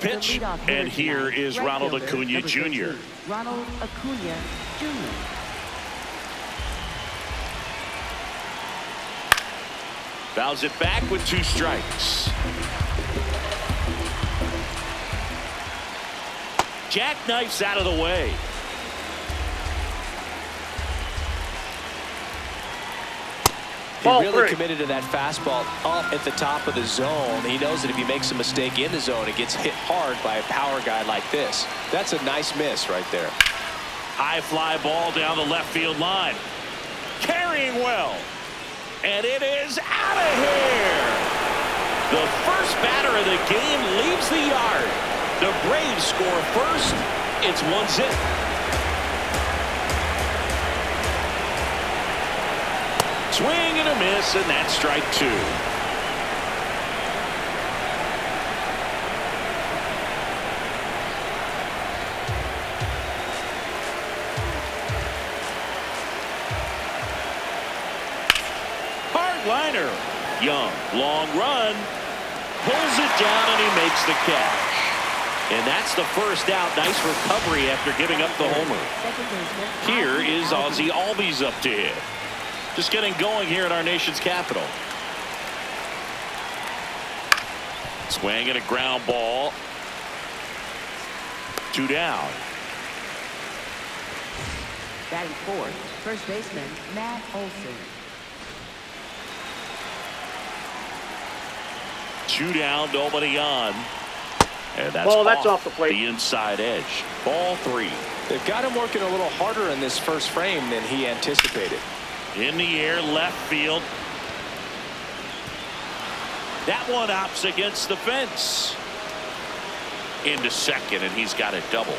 Pitch, and here is Ronald Acuna Jr. Ronald Acuna Jr. Fouls it back with 2 strikes. Jackknifes out of the way. He really committed to that fastball up at the top of the zone. He knows that if he makes a mistake in the zone, it gets hit hard by a power guy like this. That's a nice miss right there. High fly ball down the left field line. Carrying well. And it is out of here. The first batter of the game leaves the yard. The Braves score first. It's 1-0. Swing and a miss, and that's strike 2. Hard liner. Young, long run. Pulls it down, and he makes the catch. And that's the first out. Nice recovery after giving up the homer. Here is Ozzie Albies up to hit. Just getting going here in our nation's capital. Swing and a ground ball. 2 down. Batting fourth, first baseman Matt Olson. 2 down, nobody on. And that's off the plate. The inside edge. Ball 3. They've got him working a little harder in this first frame than he anticipated. In the air, left field. That one hops against the fence. Into second, and he's got a double.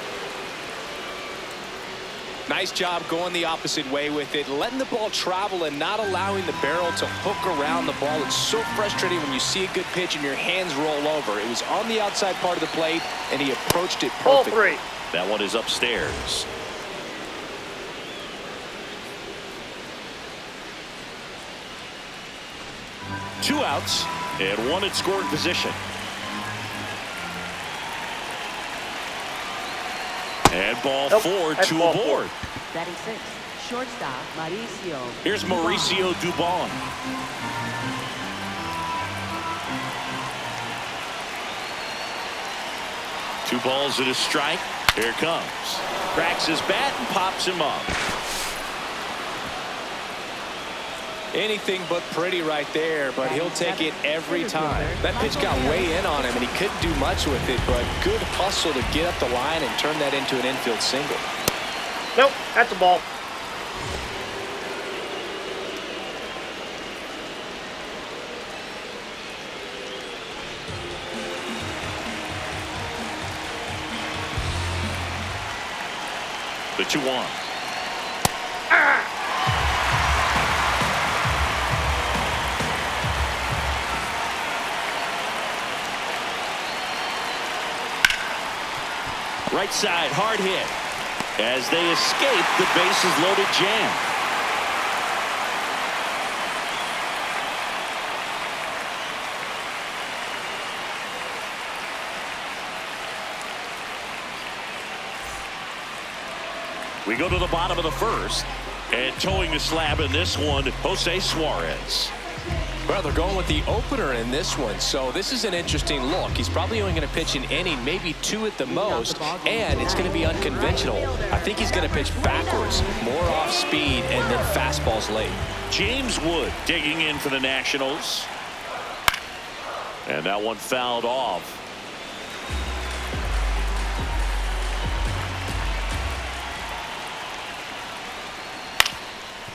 Nice job going the opposite way with it, letting the ball travel and not allowing the barrel to hook around the ball. It's so frustrating when you see a good pitch and your hands roll over. It was on the outside part of the plate, and he approached it perfectly. Ball 3. That one is upstairs. Two outs and one in scoring position. And ball 4, 2 aboard. Batting sixth, shortstop Mauricio. Here's Mauricio Dubon. Two balls and a strike. Here it comes. Cracks his bat and pops him up. Anything but pretty right there, but he'll take it every time. That pitch got way in on him, and he couldn't do much with it, but good hustle to get up the line and turn that into an infield single. Nope, that's a ball. The 2-1. Right side, hard hit. As they escape the bases loaded jam. We go to the bottom of the first, and towing the slab in this one, Jose Suarez. Well, they're going with the opener in this one, so this is an interesting look. He's probably only going to pitch an inning, maybe 2 at the most, and it's going to be unconventional. I think he's going to pitch backwards, more off speed, and then fastballs late. James Wood digging in for the Nationals. And that one fouled off.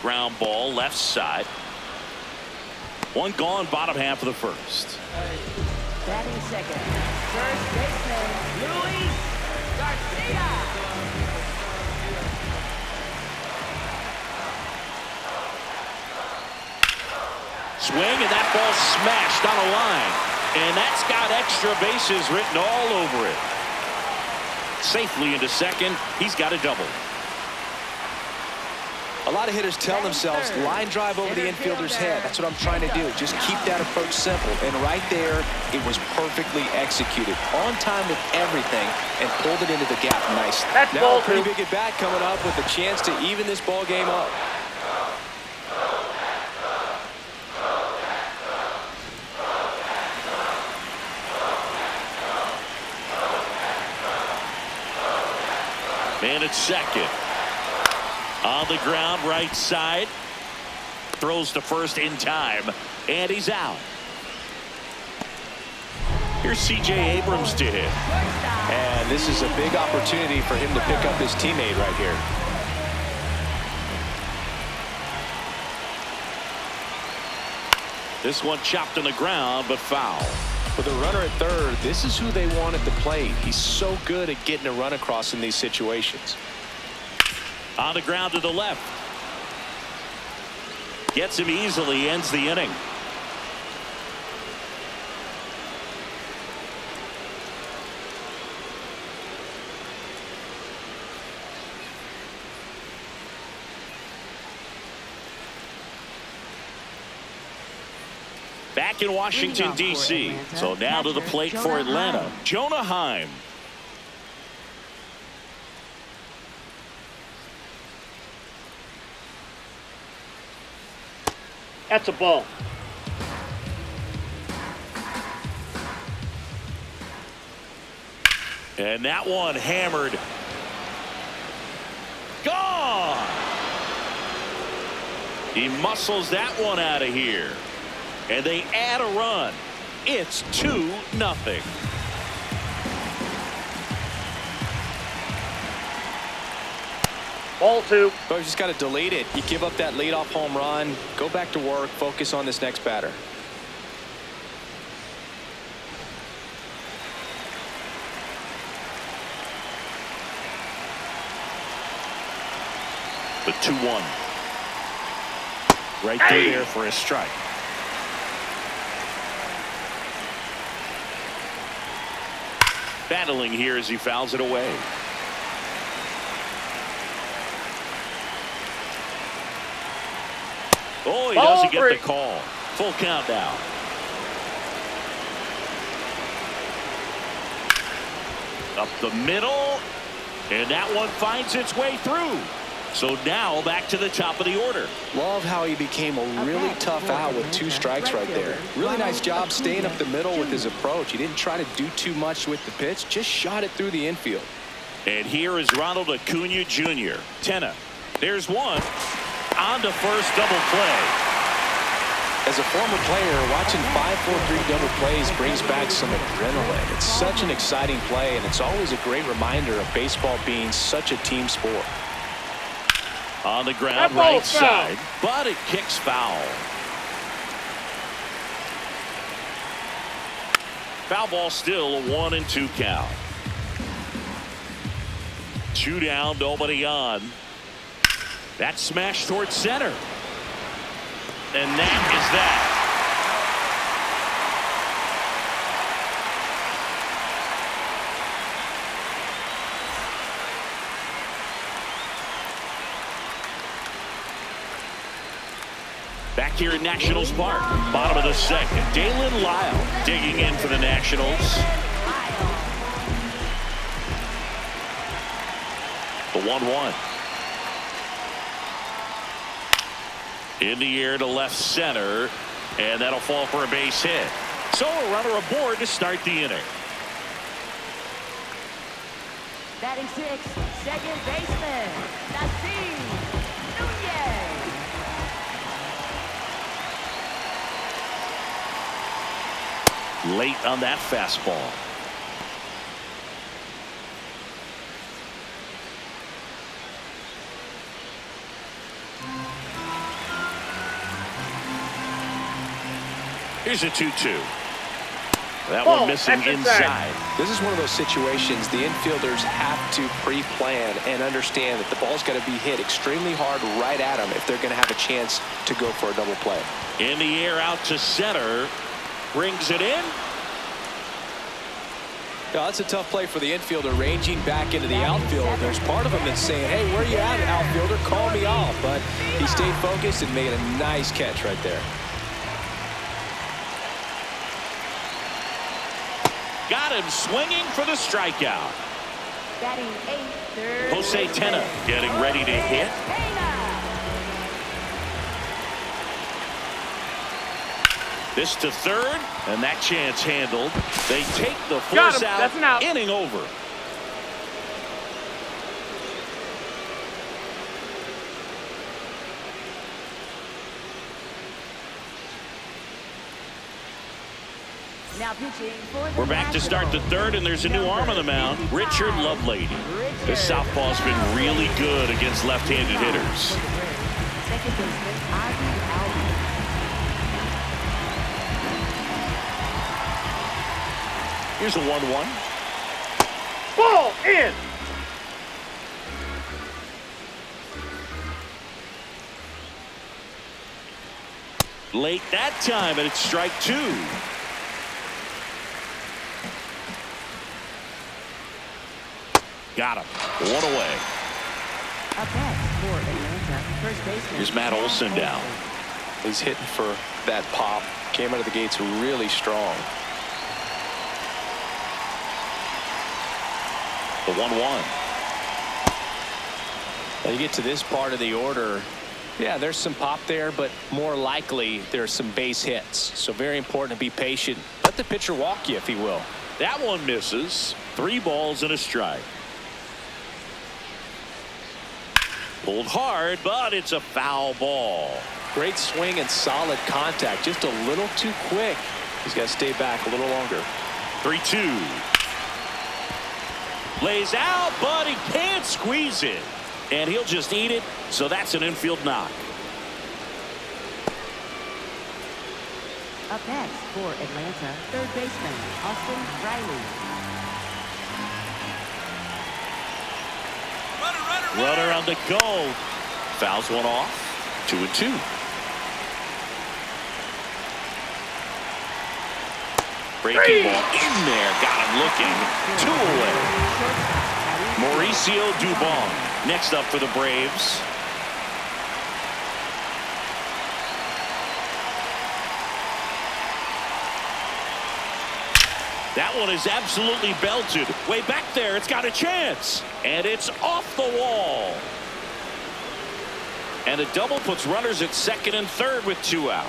Ground ball, left side. One gone, bottom half of the first. Batting second, first baseman Luis Garcia. Swing, and that ball smashed on a line. And that's got extra bases written all over it. Safely into second. He's got a double. lot of hitters tell themselves, line drive over the infielder's head. That's what I'm trying to do. Just keep that approach simple. And right there, it was perfectly executed. On time with everything and pulled it into the gap nicely. Now a pretty big at-bat coming up with a chance to even this ball game up. Man at second. On the ground, right side. Throws to first in time, and he's out. Here's C.J. Abrams to hit. And this is a big opportunity for him to pick up his teammate right here. This one chopped on the ground, but foul. With a runner at third, this is who they want at the plate. He's so good at getting a run across in these situations. On the ground to the left. Gets him easily, ends the inning. Back in Washington, D.C. So now to the plate for Atlanta, Jonah Heim. That's a ball. And that one hammered. Gone! He muscles that one out of here. And they add a run. It's 2-0. Ball two. But you just got to delete it. You give up that leadoff home run. Go back to work. Focus on this next batter. The 2-1. Right there for a strike. Battling here as he fouls it away. Oh, he doesn't get the call. Full count now. Up the middle. And that one finds its way through. So now back to the top of the order. Love how he became a really tough out with 2 strikes right there. Really nice job staying up the middle with his approach. He didn't try to do too much with the pitch, just shot it through the infield. And here is Ronald Acuna Jr. Tenna. There's one. On to first, double play. As a former player, watching 5-4-3 double plays brings back some adrenaline. It's such an exciting play, and it's always a great reminder of baseball being such a team sport. On the ground, right side, but it kicks foul. Foul ball still, a 1-2 count. 2 down, nobody on. That smash towards center. And that is that. Back here in Nationals Park, bottom of the second. Dalen Lyle digging in for the Nationals. The 1-1. In the air to left center, and that'll fall for a base hit. So a runner aboard to start the inning. Batting 6, second baseman, Nasim Nunez. Late on that fastball. Here's a 2-2. That one missing inside. This is one of those situations the infielders have to pre-plan and understand that the ball's got to be hit extremely hard right at them if they're going to have a chance to go for a double play. In the air out to center. Brings it in. Yeah, that's a tough play for the infielder, ranging back into the outfield. There's part of him that's saying, hey, where you at, outfielder? Call me off. But he stayed focused and made a nice catch right there. Got him swinging for the strikeout. Batting eighth, third Jose Tena getting ready to hit. This to third, and that chance handled. They take the force out. That's an out. Inning over. Now pitching for the We're back to start the third, and there's a new arm on the mound, Richard Lovelady. The southpaw's been really good against left-handed hitters. Second baseman, Ozzie Albies. Here's a 1-1. Ball in. Late that time, and it's strike two. Got him. One away. Up next for Atlanta, first baseman. Here's Matt Olson down. He's hitting for that pop. Came out of the gates really strong. The 1-1. Now you get to this part of the order. Yeah, there's some pop there, but more likely there's some base hits. So very important to be patient. Let the pitcher walk you if he will. That one misses. 3 balls and a strike. Pulled hard, but it's a foul ball. Great swing and solid contact. Just a little too quick. He's got to stay back a little longer. 3-2. Lays out, but he can't squeeze it. And he'll just eat it, so that's an infield knock. Up next for Atlanta, third baseman, Austin Riley. Runner on the go. Fouls one off. 2-2. Breaking ball in there. Got him looking. 2 away. Mauricio Dubon next up for the Braves. That one is absolutely belted. Way back there, it's got a chance. And it's off the wall. And a double puts runners at second and third with 2 out.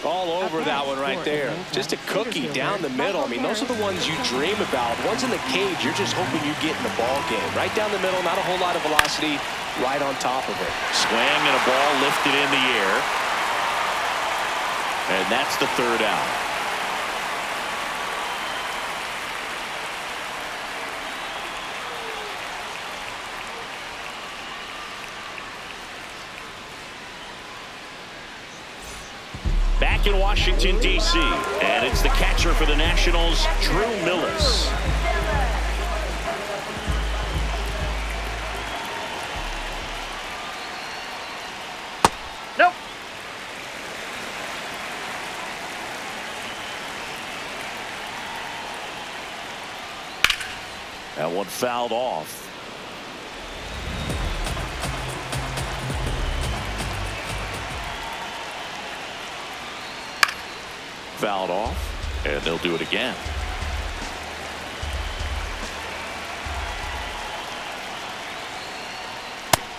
All over that one right there. Just a cookie down the middle. I mean, those are the ones you dream about. Ones in the cage, you're just hoping you get in the ball game. Right down the middle, not a whole lot of velocity, right on top of it. Swing and a ball lifted in the air. And that's the 3rd out. Back in Washington, D.C., and it's the catcher for the Nationals, Drew Millis. Nope. That one fouled off. Fouled off, and they'll do it again.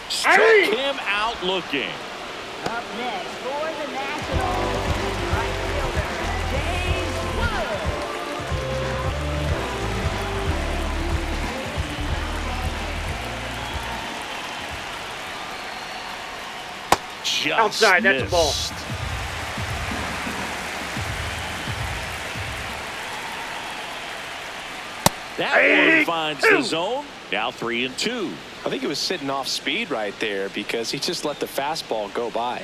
Struck him out looking. Up next for the Nationals, right fielder, James Wood. Just Outside, missed. that's a ball. That one finds the zone. Now 3-2. I think he was sitting off speed right there because he just let the fastball go by.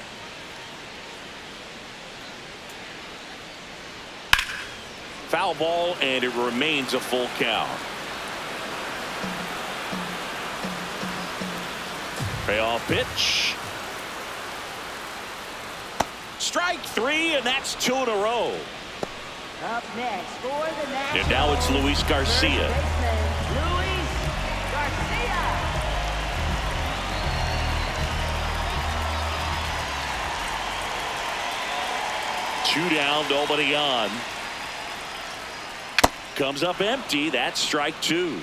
Foul ball, and it remains a full count. Payoff pitch. Strike 3, and that's 2 in a row. Up next for the Nationals. And now it's Luis Garcia. First baseman, Luis Garcia. Two down, nobody on. Comes up empty. That's strike two.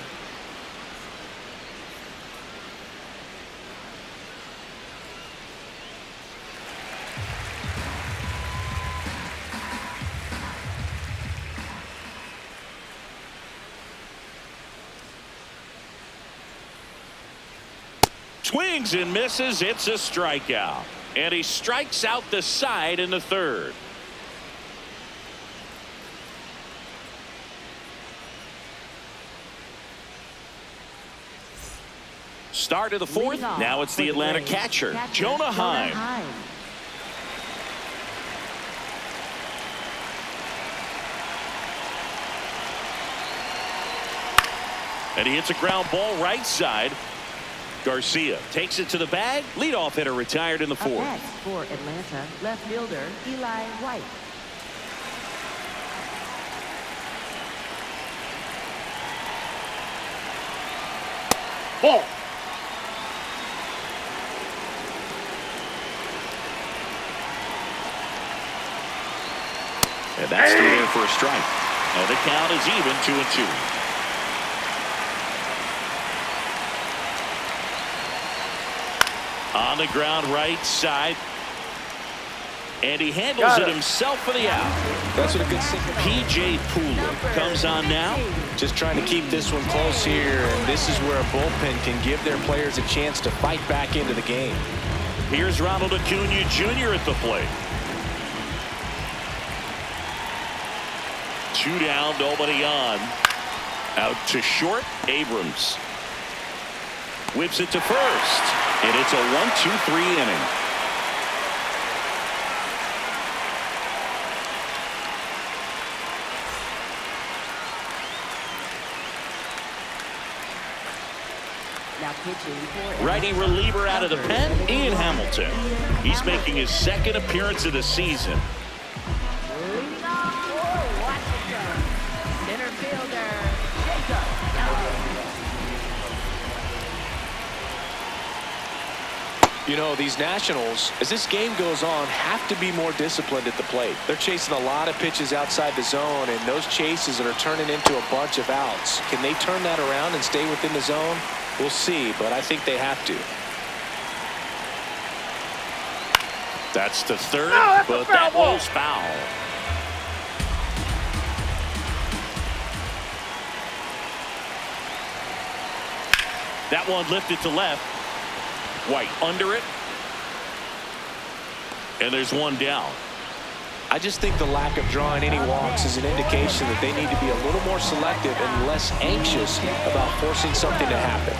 Swings and misses. It's a strikeout. And he strikes out the side in the third. Start of the fourth. Now it's the Atlanta catcher, Jonah Heim. And he hits a ground ball right side. Garcia takes it to the bag. Leadoff hitter retired in the fourth. Up next for Atlanta, left fielder Eli White. Ball. And that's through there for a strike. And the count is even 2-2. On the ground right side. And he handles it himself for the out. That's what a good signal. P.J. Pooler comes on now. Just trying to keep this one close here, and this is where a bullpen can give their players a chance to fight back into the game. Here's Ronald Acuna Jr. at the plate. Two down, nobody on. Out to short, Abrams. Whips it to first. And it's a 1-2-3 inning. Now pitching for Righty reliever out of the pen, Ian Hamilton. He's making his second appearance of the season. leading off for Washington, center fielder Jacob Young. You know, these Nationals, as this game goes on, have to be more disciplined at the plate. They're chasing a lot of pitches outside the zone, and those chases are turning into a bunch of outs. Can they turn that around and stay within the zone? We'll see, but I think they have to. That's to third, that's a but foul that ball. was foul. That one lifted to left. White under it. And there's one down. I just think the lack of drawing any walks is an indication that they need to be a little more selective and less anxious about forcing something to happen.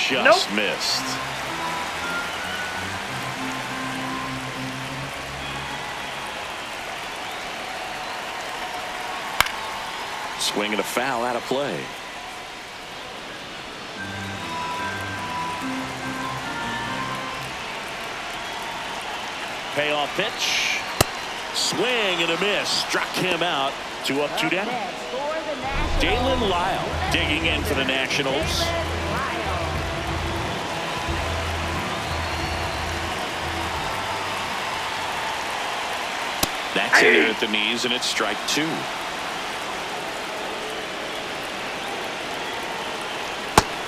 Just missed. Swing and a foul out of play. Payoff pitch. Swing and a miss. Struck him out. 2 up, 2 down. Next for the Nationals, Dalen Lyle digging in for the Nationals. That's in there at the knees, and it's strike 2.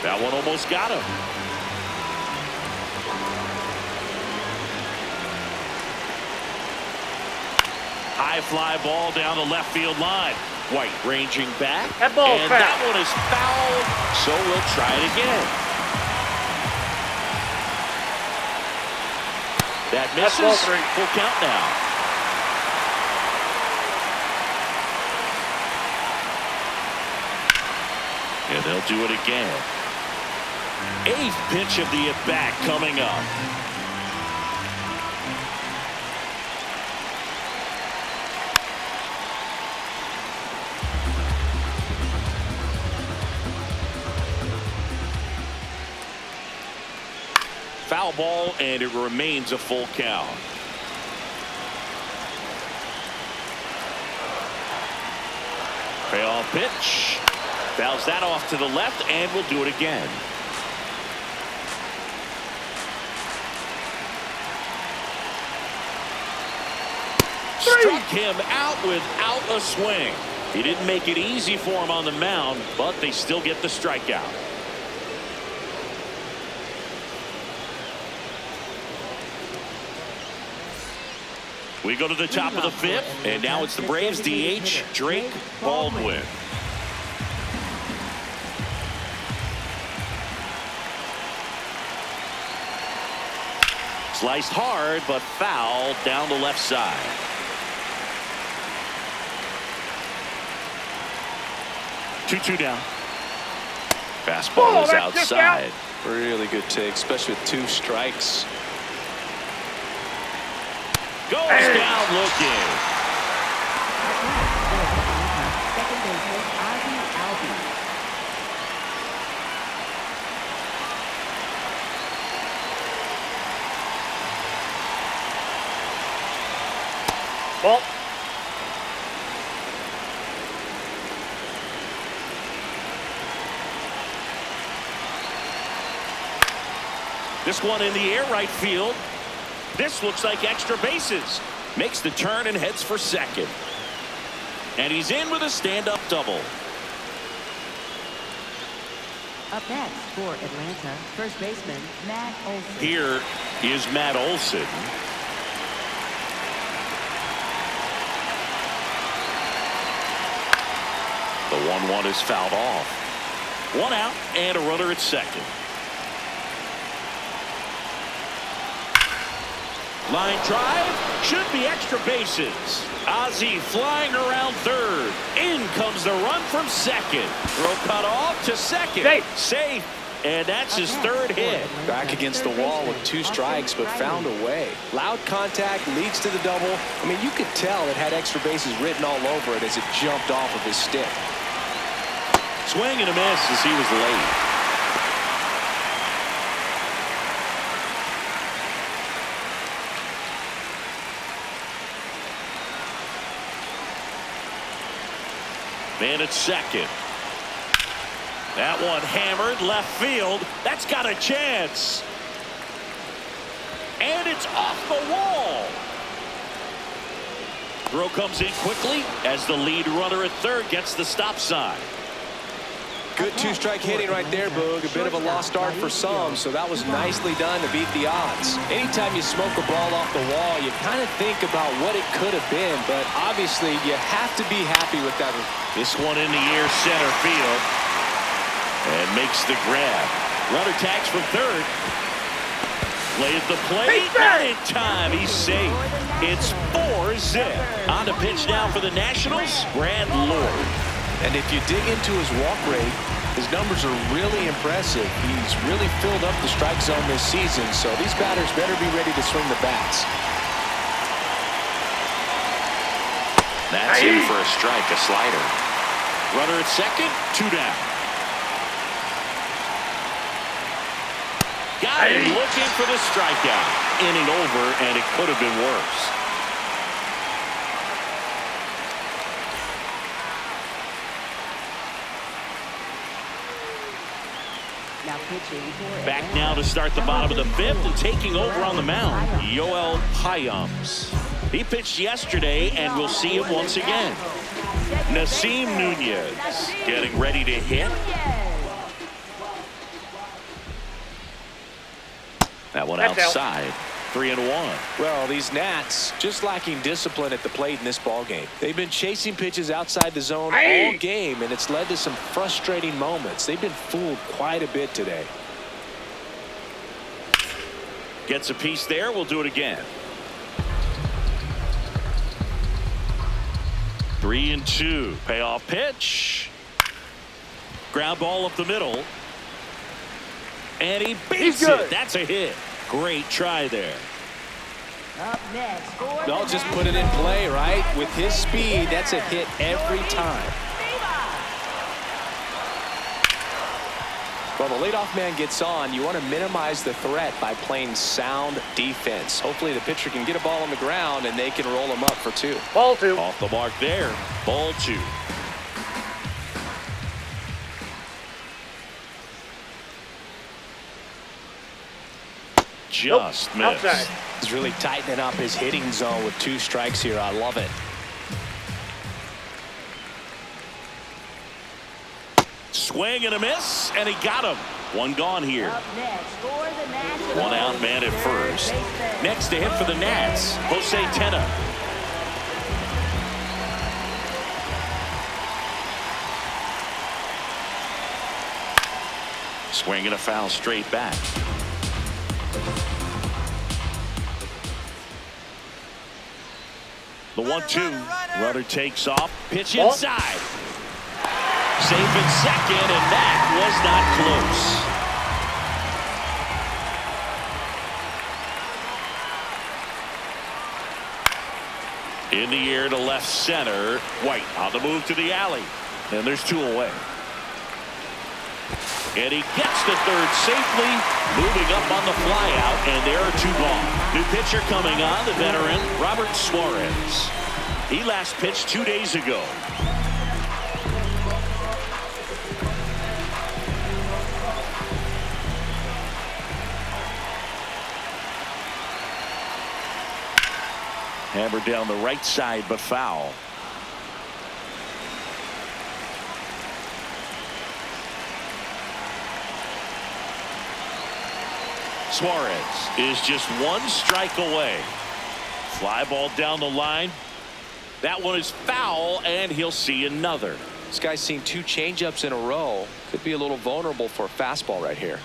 That one almost got him. High fly ball down the left field line. White ranging back. That ball's and foul. that one is fouled, so we'll try it again. That That's ball misses. 3. Full count now. And they'll do it again. 8th pitch of the at-bat coming up. Foul ball, and it remains a full count. Payoff pitch. Fouls that off to the left, and we'll do it again. Struck him out without a swing. He didn't make it easy for him on the mound, but they still get the strikeout. We go to the top of the fifth, and now it's the Braves DH, Drake Baldwin. Sliced hard, but foul down the left side. Two down. Fastball is outside. Really good take, especially with 2 strikes. Goes down looking. Second baseman, Ozzie Albies. Ball. This one in the air right field. This looks like extra bases. Makes the turn and heads for second. And he's in with a stand-up double. Up next for Atlanta, first baseman Matt Olson. Here is Matt Olson. The 1-1 is fouled off. 1 out and a runner at second. Line drive, should be extra bases. Ozzie flying around third. In comes the run from second. Throw cut off to second. Safe. And that's his third hit. Back against the wall with 2 strikes, but found a way. Loud contact leads to the double. I mean, you could tell it had extra bases written all over it as it jumped off of his stick. Swing and a miss as he was late. Man at second. That one hammered left field. That's got a chance. And it's off the wall. Throw comes in quickly as the lead runner at third gets the stop sign. Good 2-strike hitting right there, Boog. A bit of a lost start for some, so that was nicely done to beat the odds. Anytime you smoke a ball off the wall, you kind of think about what it could have been, but obviously you have to be happy with that. This one in the air center field and makes the grab. Runner tags from third. Play at the plate. Not in time. He's safe. It's 4-zip. On the pitch now for the Nationals, Brad Lord. And if you dig into his walk rate, his numbers are really impressive. He's really filled up the strike zone this season, so these batters better be ready to swing the bats. That's in for a strike, a slider. Runner at second, 2 down. Got him looking for the strikeout. Inning over, and it could have been worse. Back now to start the bottom of the fifth, and taking over on the mound, Yoel Payams. He pitched yesterday, and we'll see him once again. Nasim Nunez getting ready to hit. That one outside. 3-1. Well, these Nats just lacking discipline at the plate in this ballgame. They've been chasing pitches outside the zone all game, and it's led to some frustrating moments. They've been fooled quite a bit today. Gets a piece there. We'll do it again. 3-2. Payoff pitch. Ground ball up the middle. And he beats it. That's a hit. Great try there. Up next for They'll just put it in play, right? With his speed, that's a hit every time. Well, the leadoff man gets on. You want to minimize the threat by playing sound defense. Hopefully the pitcher can get a ball on the ground and they can roll him up for 2. Ball 2. Off the mark there. Ball 2. Just Nope. missed. Outside. He's really tightening up his hitting zone with 2 strikes here. I love it. Swing and a miss, and he got him. 1 gone here. Up next for the Nationals. 1 out man at first. Next to hit for the Nats, Jose Tena. Swing and a foul straight back. The 1-2. Runner takes off. Pitch Ball. inside. Safe in second, and that was not close. In the air to left center. White on the move to the alley. And there's 2 away. And he gets to third safely, moving up on the flyout, and there are 2 gone. New pitcher coming on, the veteran, Robert Suarez. He last pitched 2 days ago. Hammered down the right side, but foul. Suarez is just 1 strike away. Fly ball down the line. That one is foul, and he'll see another. This guy's seen 2 changeups in a row. Could be a little vulnerable for a fastball right here.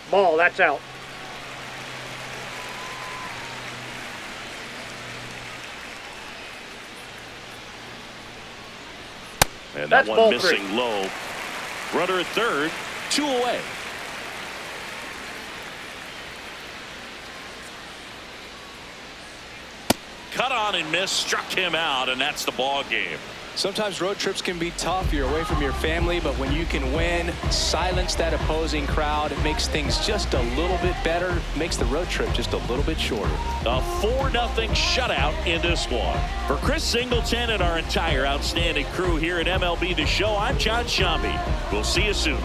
Ball. That's out. And That's that one ball missing 3. low. Runner at third, 2 away. Cut on and miss, struck him out, and that's the ball game. Sometimes road trips can be tough. You're away from your family, but when you can win, silence that opposing crowd, it makes things just a little bit better, makes the road trip just a little bit shorter. A 4-0 shutout in this one. For Chris Singleton and our entire outstanding crew here at MLB The Show, I'm John Shambi. We'll see you soon.